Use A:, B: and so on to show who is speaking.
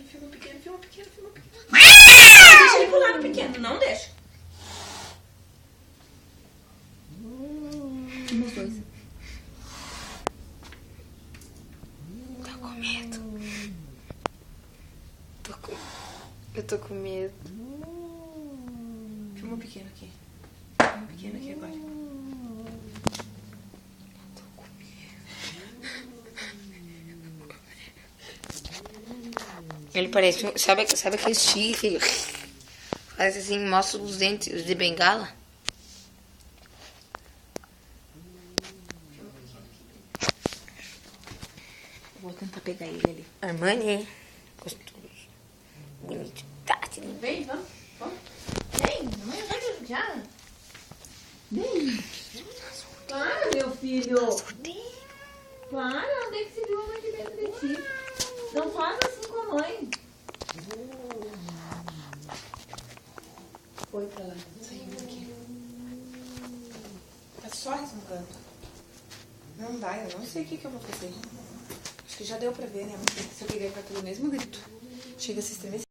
A: filma pequeno, filma pequeno, filma pequeno. Não deixa ele pular no pequeno, não deixa. Filma os dois.
B: Tô com medo. Eu tô com medo.
A: Filma o pequeno aqui. Filma o pequeno aqui agora.
B: Tô com medo. Ele parece... Sabe aquele tigre? Faz assim, mostra os dentes, os de bengala.
A: Vou tentar pegar ele ali.
B: Armani. Gostoso. Bonito. Tá,
A: Vem, vamos. Vem, mamãe vai te ajudar. Vem. Para, meu filho. Para, onde é que você viu a mãe de dentro de ti? Não faz assim com a mãe. Foi pra lá, saiu daqui. Tá só resmungando. Não dá, eu não sei o que eu vou fazer. Acho que já deu pra ver, né? Se eu pegar com aquele mesmo grito, chega a se estremecer.